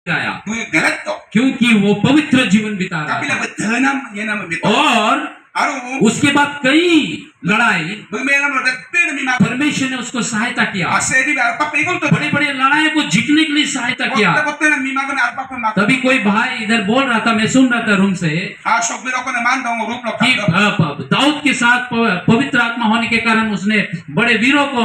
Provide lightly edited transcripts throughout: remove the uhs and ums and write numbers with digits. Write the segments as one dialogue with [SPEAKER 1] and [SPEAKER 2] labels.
[SPEAKER 1] आया,
[SPEAKER 2] Galato.
[SPEAKER 1] क्योंकि वो पवित्र जीवन बिता रहा
[SPEAKER 2] Kapila
[SPEAKER 1] था।
[SPEAKER 2] bethanam yanam bito.
[SPEAKER 1] और
[SPEAKER 2] Aru
[SPEAKER 1] उसके बाद कई लड़ाई
[SPEAKER 2] bumelam lo dakpin mi ma.
[SPEAKER 1] परमेश्वर ने उसको सहायता किया,
[SPEAKER 2] Asedi ba arpa pegol to.
[SPEAKER 1] बड़े बड़े लड़ाई को जीतने के लिए सहायता किया।
[SPEAKER 2] Botte botte na mi ma gona arpa ko ma.
[SPEAKER 1] तभी कोई भाई इधर बोल रहा था, मैं सुन रहा था रूम से,
[SPEAKER 2] Ha sok biro ko na man dong rup lo
[SPEAKER 1] कि
[SPEAKER 2] kapdo.
[SPEAKER 1] दाऊद के साथ पवित्र आत्मा होने के कारण उसने बड़े वीरों को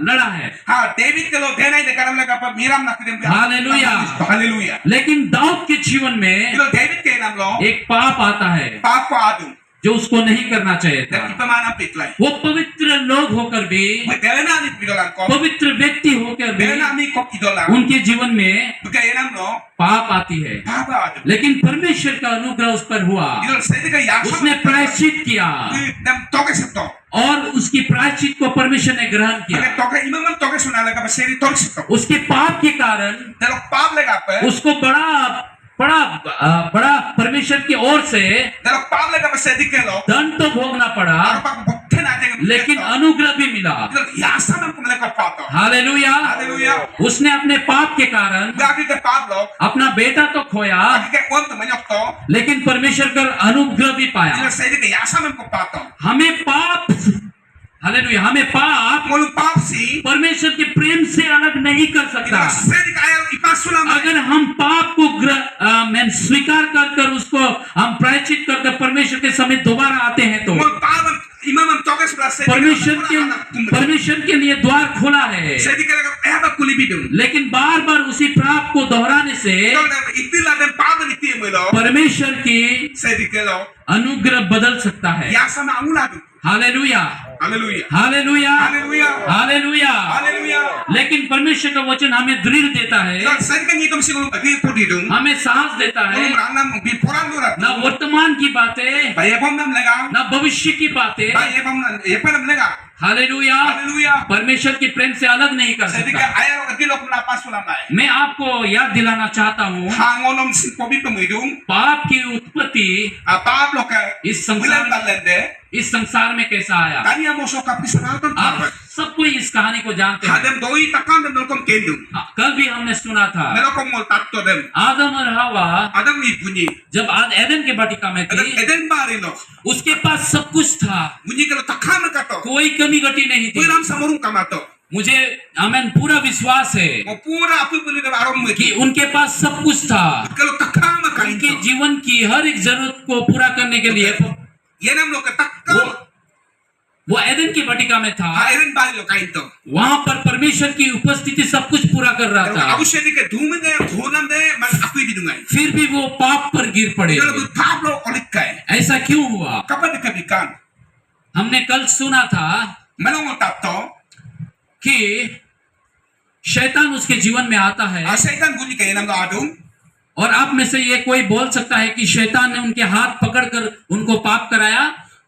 [SPEAKER 1] लड़ा है।
[SPEAKER 2] Ha David ke lo denai de karam le kapa miram na kudem.
[SPEAKER 1] Hallelujah.
[SPEAKER 2] Hallelujah.
[SPEAKER 1] लेकिन दाऊद के जीवन में
[SPEAKER 2] Kilo David ke nam lo.
[SPEAKER 1] एक पाप आता है
[SPEAKER 2] Pap ko adu.
[SPEAKER 1] जो उसको नहीं करना चाहिए था।
[SPEAKER 2] Da ipamana pitlai.
[SPEAKER 1] वो पवित्र लोग होकर भी,
[SPEAKER 2] Delena ni bidolan ko.
[SPEAKER 1] पवित्र व्यक्ति होकर भी
[SPEAKER 2] Delena ni ko idolan.
[SPEAKER 1] उनके जीवन में
[SPEAKER 2] Buka enam lo.
[SPEAKER 1] पाप आती है,
[SPEAKER 2] Papa adu.
[SPEAKER 1] लेकिन परमेश्वर का अनुग्रह उस पर हुआ,
[SPEAKER 2] Idol sedi ka yasa.
[SPEAKER 1] उसने प्रायश्चित किया
[SPEAKER 2] Dam toke septo.
[SPEAKER 1] और उसकी प्रायश्चित को परमेश्वर ने ग्रहण
[SPEAKER 2] Ane
[SPEAKER 1] किया।
[SPEAKER 2] toke imam toke sunala ka sedi toke septo.
[SPEAKER 1] उसके पाप के कारण
[SPEAKER 2] Dalo pap le kapa.
[SPEAKER 1] उसको बड़ा परमेश्वर की ओर से
[SPEAKER 2] Dalo pap le kapa sedi ke lo.
[SPEAKER 1] दंड तो भोगना पड़ा,
[SPEAKER 2] Arpa ko botte na de.
[SPEAKER 1] लेकिन अनुग्रह भी मिला।
[SPEAKER 2] Idol yasa nam ko le ka pato.
[SPEAKER 1] Hallelujah.
[SPEAKER 2] Hallelujah.
[SPEAKER 1] उसने अपने पाप के कारण
[SPEAKER 2] Gaki ke pap lo.
[SPEAKER 1] अपना बेटा तो खोया,
[SPEAKER 2] Gaki ke on to manyok to.
[SPEAKER 1] लेकिन परमेश्वर का अनुग्रह भी पाया।
[SPEAKER 2] Idol sedi ka yasa nam ko pato.
[SPEAKER 1] हमें पाप, हालेलुया, हमें पाप
[SPEAKER 2] Mulu pap si.
[SPEAKER 1] परमेश्वर के प्रेम से अलग नहीं कर सकता।
[SPEAKER 2] Idol sedi ka ayal ipasulam.
[SPEAKER 1] अगर हम पाप को स्वीकार कर उसको हम प्रायश्चित कर परमेश्वर के समय दोबारा आते हैं तो
[SPEAKER 2] Mulu pap imam toke sula sedi.
[SPEAKER 1] परमेश्वर के लिए द्वार खुला है,
[SPEAKER 2] Sedi ka la ka kuli bidung.
[SPEAKER 1] लेकिन बार बार उसी पाप को दोहराने से
[SPEAKER 2] Idol da itila dem pap ni ti mo lo.
[SPEAKER 1] परमेश्वर की
[SPEAKER 2] Sedi ke lo.
[SPEAKER 1] अनुग्रह बदल सकता है।
[SPEAKER 2] Yasa na anguladu.
[SPEAKER 1] Hallelujah,
[SPEAKER 2] Hallelujah.
[SPEAKER 1] Hallelujah,
[SPEAKER 2] Hallelujah.
[SPEAKER 1] Hallelujah.
[SPEAKER 2] Hallelujah.
[SPEAKER 1] लेकिन परमेश्वर का वचन हमें दृढ़ देता है,
[SPEAKER 2] Idol sedi ka ngitom siguro agi pudidung.
[SPEAKER 1] हमें साहस देता है।
[SPEAKER 2] Mulu ranam biporan lo
[SPEAKER 1] ना वर्तमान की बातें,
[SPEAKER 2] Bayabam nam lega.
[SPEAKER 1] ना भविष्य की बातें,
[SPEAKER 2] Bayabam nam yepanam lega.
[SPEAKER 1] Hallelujah,
[SPEAKER 2] Hallelujah.
[SPEAKER 1] परमेश्वर के प्रेम से अलग नहीं कर
[SPEAKER 2] Sedi
[SPEAKER 1] सकता।
[SPEAKER 2] ka ayal ka tilok na pasulam ay.
[SPEAKER 1] मैं आपको याद दिलाना चाहता हूँ,
[SPEAKER 2] Hangonom sin pobi pamidung.
[SPEAKER 1] पाप की उत्पत्ति
[SPEAKER 2] Pap lo ka.
[SPEAKER 1] इस संसार
[SPEAKER 2] Wilan talende.
[SPEAKER 1] इस संसार में कैसा आया।
[SPEAKER 2] Kanya mo so kapisaratan
[SPEAKER 1] आप
[SPEAKER 2] pa.
[SPEAKER 1] सब कोई इस कहानी को जानते हैं।
[SPEAKER 2] Hadem doi takam dem kom kendung.
[SPEAKER 1] कल भी हमने सुना था,
[SPEAKER 2] Meron mo tatto dem.
[SPEAKER 1] आदम और हवा
[SPEAKER 2] Adam ni bunyi.
[SPEAKER 1] जब आज एदन के वाटिका में
[SPEAKER 2] Adam
[SPEAKER 1] थी,
[SPEAKER 2] eden bari lo.
[SPEAKER 1] उसके पास सब कुछ था,
[SPEAKER 2] Bunyi ka lo takam ka to.
[SPEAKER 1] कोई कमी घटी नहीं थी।
[SPEAKER 2] Puram sa morung kamato.
[SPEAKER 1] मुझे आमेन पूरा विश्वास है
[SPEAKER 2] Mo pura apu puli dem arom mo
[SPEAKER 1] कि
[SPEAKER 2] ki.
[SPEAKER 1] उनके पास सब कुछ था,
[SPEAKER 2] Ka lo takam ka
[SPEAKER 1] उनके
[SPEAKER 2] into.
[SPEAKER 1] जीवन की हर एक जरूरत को पूरा करने के लिए
[SPEAKER 2] Yenam lo ka takam.
[SPEAKER 1] वो एदन की वाटिका में था।
[SPEAKER 2] Ha eden bari lo ka into.
[SPEAKER 1] वहां पर परमेश्वर की उपस्थिति सब कुछ पूरा कर रहा था,
[SPEAKER 2] Abu shedi ka dhumen de dhonam de man apu bidungai.
[SPEAKER 1] फिर भी वो पाप पर गिर पड़े।
[SPEAKER 2] Kalau tu pap lo olik kai.
[SPEAKER 1] ऐसा क्यों हुआ?
[SPEAKER 2] Kapan dikabikan?
[SPEAKER 1] हमने कल सुना था
[SPEAKER 2] Melong tatto.
[SPEAKER 1] कि शैतान उसके जीवन में आता है,
[SPEAKER 2] Asaitan bunyi ka yenam lo adung.
[SPEAKER 1] और आप में से ये कोई बोल सकता है कि शैतान ने उनके हाथ पकड़कर उनको पाप कराया।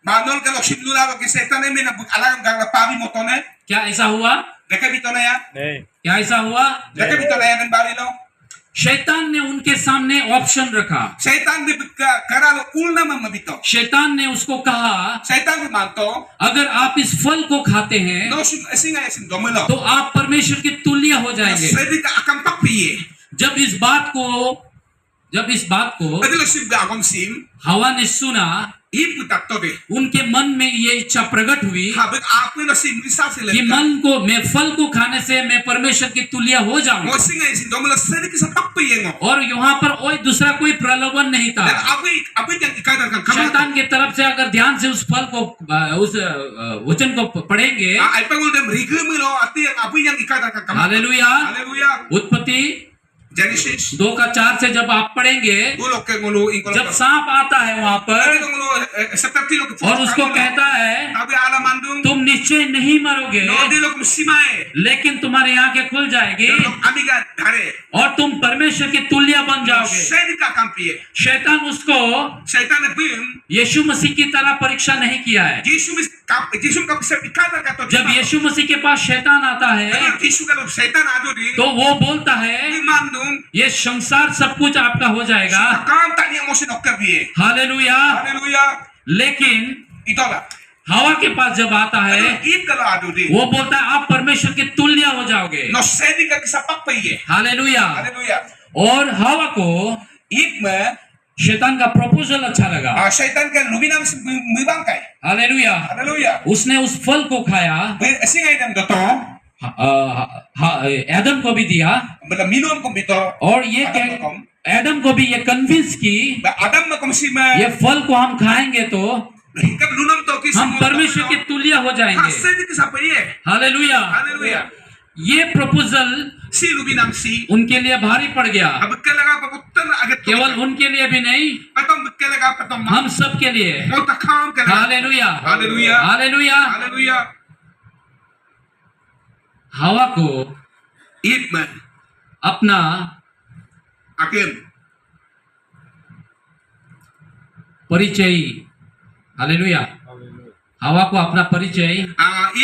[SPEAKER 2] Manol kalau sinula lo kisaitan ne mina but alam gang pabi motone.
[SPEAKER 1] क्या ऐसा हुआ?
[SPEAKER 2] Deka bitona ya.
[SPEAKER 1] क्या ऐसा हुआ?
[SPEAKER 2] Deka bitona ya dan bari lo.
[SPEAKER 1] शैतान ने उनके सामने ऑप्शन रखा।
[SPEAKER 2] Saitan di kara lo ulna mamabito.
[SPEAKER 1] शैतान ने उसको कहा,
[SPEAKER 2] Saitan di manto.
[SPEAKER 1] अगर आप इस फल को खाते हैं
[SPEAKER 2] No singa sin domelo.
[SPEAKER 1] तो आप परमेश्वर के तुल्य हो जाएंगे।
[SPEAKER 2] Sedi ka akan papiye.
[SPEAKER 1] जब इस बात को
[SPEAKER 2] Adilo sim ga agom sim.
[SPEAKER 1] हवा ने सुना,
[SPEAKER 2] Ipu tatto de.
[SPEAKER 1] उनके मन में ये इच्छा प्रकट हुई
[SPEAKER 2] Habik apu lo sim bisa
[SPEAKER 1] कि
[SPEAKER 2] sile.
[SPEAKER 1] मन को मैं फल को खाने से मैं परमेश्वर की तुल्य हो
[SPEAKER 2] Mo
[SPEAKER 1] जाऊंगा।
[SPEAKER 2] singa sin domelo sedi ka sa papiye ngo.
[SPEAKER 1] और यहाँ पर कोई दूसरा कोई प्रलोभन नहीं था।
[SPEAKER 2] Dan apu yang ikadar kan kamata.
[SPEAKER 1] शैतान की तरफ से अगर ध्यान से उस फल को उस वचन को पढ़ेंगे,
[SPEAKER 2] Ay pagul dem rigum lo ati yang apu yang ikadar kan kamata.
[SPEAKER 1] Hallelujah,
[SPEAKER 2] Hallelujah.
[SPEAKER 1] उत्पत्ति
[SPEAKER 2] Genesis.
[SPEAKER 1] 2:4 से जब आप पढ़ेंगे,
[SPEAKER 2] Ulo ke ngulu ingkol.
[SPEAKER 1] जब सांप आता है वहां पर
[SPEAKER 2] Pero ngulu seperti lo ke.
[SPEAKER 1] और उसको कहता है
[SPEAKER 2] Abi alam andung.
[SPEAKER 1] तुम निश्चय नहीं मरोगे,
[SPEAKER 2] No di lo kusimae.
[SPEAKER 1] लेकिन तुम्हारी आंखें खुल जाएगी
[SPEAKER 2] Amiga dare.
[SPEAKER 1] और तुम परमेश्वर के तुल्य बन जाओगे।
[SPEAKER 2] Sedi ka kampie.
[SPEAKER 1] शैतान उसको
[SPEAKER 2] Satan bim.
[SPEAKER 1] यीशु मसीह की तरह परीक्षा नहीं किया है।
[SPEAKER 2] Jesus ka bisa ikadar ka to.
[SPEAKER 1] जब यीशु मसीह के पास शैतान आता है
[SPEAKER 2] Jesus ka lo Satan ado di.
[SPEAKER 1] तो वो बोलता है
[SPEAKER 2] Mandung.
[SPEAKER 1] ये संसार सब कुछ आपका हो जाएगा।
[SPEAKER 2] Kam tani mo sinokka biye.
[SPEAKER 1] Hallelujah.
[SPEAKER 2] Hallelujah.
[SPEAKER 1] लेकिन
[SPEAKER 2] Itola.
[SPEAKER 1] हवा के पास जब आता है
[SPEAKER 2] Ip ka lo ado di.
[SPEAKER 1] वो बोलता है आप परमेश्वर के तुल्य हो जाओगे।
[SPEAKER 2] No sedi ka kisapak pa iye.
[SPEAKER 1] Hallelujah.
[SPEAKER 2] Hallelujah.
[SPEAKER 1] और हवा को
[SPEAKER 2] Eve me
[SPEAKER 1] शैतान का प्रपोजल अच्छा लगा।
[SPEAKER 2] syaitan ke lubinam mibangkai.
[SPEAKER 1] Hallelujah.
[SPEAKER 2] Hallelujah.
[SPEAKER 1] उसने उस फल को खाया,
[SPEAKER 2] Singai dam doto
[SPEAKER 1] एडम को भी दिया,
[SPEAKER 2] bela minum kom bito.
[SPEAKER 1] और ये
[SPEAKER 2] Adam kom.
[SPEAKER 1] एडम को भी ये कन्विंस की
[SPEAKER 2] Ba Adam me kom si
[SPEAKER 1] ये
[SPEAKER 2] me
[SPEAKER 1] फल को हम खाएंगे तो
[SPEAKER 2] hingkap lunam to ki
[SPEAKER 1] हम परमेश्वर के तुल्य हो जाएंगे।
[SPEAKER 2] Hasay di sa paye.
[SPEAKER 1] Hallelujah.
[SPEAKER 2] Hallelujah.
[SPEAKER 1] ये प्रपोजल
[SPEAKER 2] Si lubinam si
[SPEAKER 1] उनके लिए भारी पड़ गया,
[SPEAKER 2] अब kailangan papuntan agad
[SPEAKER 1] केवल उनके लिए भी नहीं,
[SPEAKER 2] patong kailangan patong
[SPEAKER 1] हम सब के लिए।
[SPEAKER 2] mo takam kailangan.
[SPEAKER 1] Hallelujah.
[SPEAKER 2] Hallelujah.
[SPEAKER 1] Hallelujah.
[SPEAKER 2] Hallelujah.
[SPEAKER 1] हवा को
[SPEAKER 2] Eve me
[SPEAKER 1] अपना
[SPEAKER 2] akin
[SPEAKER 1] परिचय, हालेलुया, हवा को अपना परिचय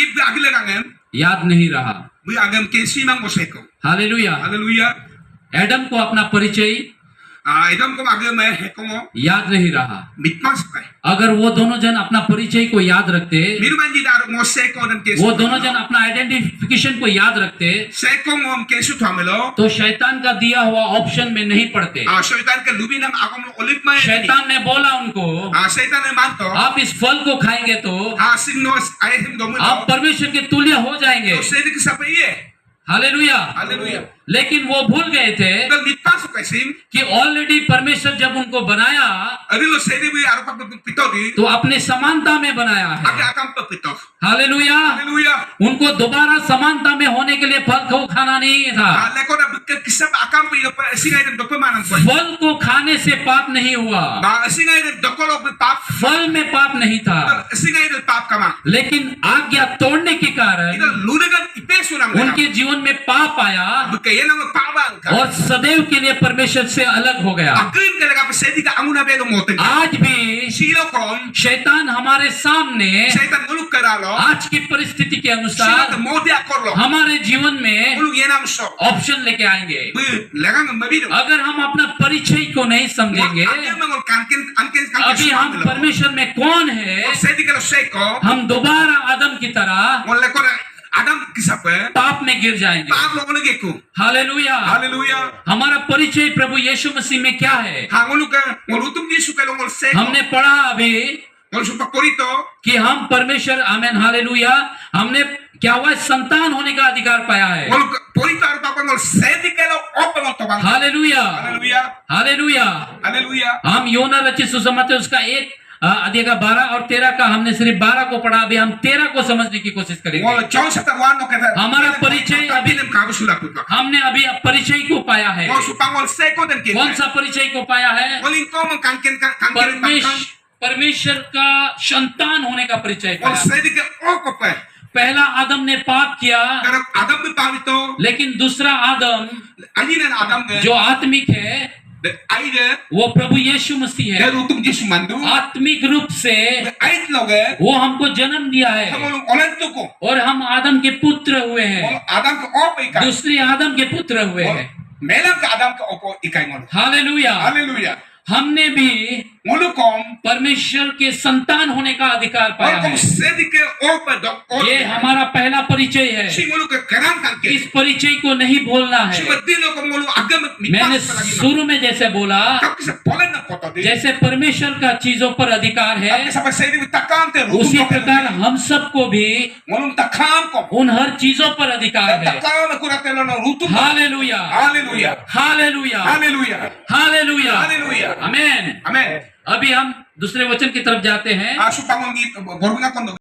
[SPEAKER 2] Eve agilangan
[SPEAKER 1] याद नहीं रहा।
[SPEAKER 2] bu agam ke sinang moseko.
[SPEAKER 1] Hallelujah.
[SPEAKER 2] Hallelujah.
[SPEAKER 1] Adam को अपना परिचय
[SPEAKER 2] Idam kom agam me hekomo
[SPEAKER 1] याद नहीं रहा।
[SPEAKER 2] mitmas pai.
[SPEAKER 1] अगर वो दोनों जन अपना परिचय को याद रखते,
[SPEAKER 2] Miruman di dar moseko dan ke
[SPEAKER 1] वो दोनों जन अपना आइडेंटिफिकेशन को याद रखते,
[SPEAKER 2] seko mom ke su thamelo
[SPEAKER 1] तो शैतान का दिया हुआ ऑप्शन में नहीं पड़ते।
[SPEAKER 2] syaitan ke lubinam agam olip mai.
[SPEAKER 1] शैतान ने बोला उनको,
[SPEAKER 2] Syaitan ne manto
[SPEAKER 1] आप इस फल को खाएंगे तो
[SPEAKER 2] sinnos ayhim
[SPEAKER 1] आप
[SPEAKER 2] domulo.
[SPEAKER 1] परमेश्वर के तुल्य हो जाएंगे।
[SPEAKER 2] Sedi ke sapaye.
[SPEAKER 1] Hallelujah.
[SPEAKER 2] Hallelujah.
[SPEAKER 1] लेकिन वो भूल गए थे
[SPEAKER 2] Dal mitpas ko sim
[SPEAKER 1] कि ऑलरेडी परमेश्वर जब उनको बनाया
[SPEAKER 2] adilo sedi bu arupak pitodi
[SPEAKER 1] तो अपने समानता में बनाया
[SPEAKER 2] aga
[SPEAKER 1] है।
[SPEAKER 2] akam to pitok.
[SPEAKER 1] Hallelujah.
[SPEAKER 2] Hallelujah.
[SPEAKER 1] उनको दोबारा समानता में होने के लिए फल को खाना नहीं था।
[SPEAKER 2] Leko na bukka kisap akam pu singai dem dokko manan ko.
[SPEAKER 1] फल को खाने से पाप नहीं हुआ,
[SPEAKER 2] Ba singai dem dokko pap
[SPEAKER 1] फल में पाप नहीं था,
[SPEAKER 2] singai dem pap kama.
[SPEAKER 1] लेकिन आज्ञा तोड़ने के कारण
[SPEAKER 2] Ida lunagan ipesu nam.
[SPEAKER 1] उनके जीवन में पाप आया
[SPEAKER 2] Bukka yenang pabang ka.
[SPEAKER 1] और सदैव के लिए परमेश्वर से अलग हो गया।
[SPEAKER 2] Agin ka laga sedi ka amuna belo moten.
[SPEAKER 1] आज भी
[SPEAKER 2] Silo kom
[SPEAKER 1] शैतान हमारे सामने
[SPEAKER 2] syaitan muluk karalo.
[SPEAKER 1] आज की परिस्थिति के
[SPEAKER 2] Silo
[SPEAKER 1] अनुसार
[SPEAKER 2] ka modi akorlo.
[SPEAKER 1] हमारे जीवन में
[SPEAKER 2] Muluk yenam so.
[SPEAKER 1] ऑप्शन लेके आएंगे।
[SPEAKER 2] Bu lagang mabido.
[SPEAKER 1] अगर हम अपना परिचय को नहीं समझेंगे,
[SPEAKER 2] Agin mangol kankin ankin
[SPEAKER 1] अभी हम परमेश्वर में कौन है,
[SPEAKER 2] sedi ka seko.
[SPEAKER 1] हम दोबारा आदम की तरह
[SPEAKER 2] Mo leko na Adam kisap
[SPEAKER 1] पाप में गिर जाएंगे।
[SPEAKER 2] pap lo ko geku.
[SPEAKER 1] Hallelujah.
[SPEAKER 2] Hallelujah.
[SPEAKER 1] हमारा परिचय प्रभु यीशु मसीह में क्या है?
[SPEAKER 2] Hangulu ka molutum ni su ka lo ngol seko.
[SPEAKER 1] हमने पढ़ा अभी
[SPEAKER 2] Ngol su pakorito.
[SPEAKER 1] कि हम परमेश्वर, आमेन, हालेलुया, हमने क्या हुआ, संतान होने का अधिकार पाया है।
[SPEAKER 2] Ngol porito aru pa ngol sedi ka lo open mo to bang.
[SPEAKER 1] Hallelujah.
[SPEAKER 2] Hallelujah.
[SPEAKER 1] Hallelujah.
[SPEAKER 2] Hallelujah.
[SPEAKER 1] हम योना रचित सुसमाचार उसका 1 अध्याय का 12 और 13 का हमने सिर्फ 12 को पढ़ा, अभी हम 13 को समझने की कोशिश करेंगे।
[SPEAKER 2] Ngol John sa tarwan no ka.
[SPEAKER 1] हमारा परिचय अभी
[SPEAKER 2] Bilim ka busula puta.
[SPEAKER 1] हमने अभी परिचय को पाया है।
[SPEAKER 2] Ngol su pangol seko den kin.
[SPEAKER 1] कौन सा परिचय को पाया है?
[SPEAKER 2] Ngol ko mo kankin
[SPEAKER 1] परमेश्वर का संतान होने का परिचय
[SPEAKER 2] Ngol
[SPEAKER 1] पाया।
[SPEAKER 2] sedi ka oko pa.
[SPEAKER 1] पहला आदम ने पाप किया,
[SPEAKER 2] Karang Adam bi pawito.
[SPEAKER 1] लेकिन दूसरा आदम
[SPEAKER 2] Anyin Adam ne.
[SPEAKER 1] जो आत्मिक है,
[SPEAKER 2] Aide
[SPEAKER 1] वो प्रभु यीशु मसीह है।
[SPEAKER 2] utum Yesu mandu.
[SPEAKER 1] आत्मिक रूप से
[SPEAKER 2] Ait loge.
[SPEAKER 1] वो हमको जन्म दिया है
[SPEAKER 2] Ngol olen to ko.
[SPEAKER 1] और हम आदम के पुत्र हुए हैं,
[SPEAKER 2] Ngol Adam ka opo ka.
[SPEAKER 1] दूसरे आदम के पुत्र हुए हैं।
[SPEAKER 2] Melang ka Adam ka opo ikai ngol.
[SPEAKER 1] Hallelujah.
[SPEAKER 2] Hallelujah.
[SPEAKER 1] हमने भी
[SPEAKER 2] Ngolo kom
[SPEAKER 1] परमेश्वर के संतान होने का अधिकार पाया
[SPEAKER 2] और kom
[SPEAKER 1] है।
[SPEAKER 2] sedi ke opo dok.
[SPEAKER 1] ये हमारा पहला परिचय है।
[SPEAKER 2] Si ngolo ka karam kan ke.
[SPEAKER 1] इस परिचय को नहीं भूलना
[SPEAKER 2] Si
[SPEAKER 1] है।
[SPEAKER 2] madilo ko ngolo agam
[SPEAKER 1] मैंने
[SPEAKER 2] mitpas lagi.
[SPEAKER 1] शुरू में जैसे बोला,
[SPEAKER 2] Kap sa polen na koto di.
[SPEAKER 1] जैसे परमेश्वर का चीजों पर अधिकार है,
[SPEAKER 2] Kap sa sedi takam te
[SPEAKER 1] उसी प्रकार हम सबको भी
[SPEAKER 2] ngolong takam ko.
[SPEAKER 1] उन हर चीजों पर अधिकार है।
[SPEAKER 2] Takam ko rate lo no rutum.
[SPEAKER 1] Hallelujah.
[SPEAKER 2] Hallelujah.
[SPEAKER 1] Hallelujah.
[SPEAKER 2] Hallelujah.
[SPEAKER 1] Hallelujah.
[SPEAKER 2] Hallelujah.
[SPEAKER 1] आमेन।
[SPEAKER 2] Amen.
[SPEAKER 1] अभी हम दूसरे वचन की तरफ जाते हैं।
[SPEAKER 2] Asu pangon gi borbunga kondo.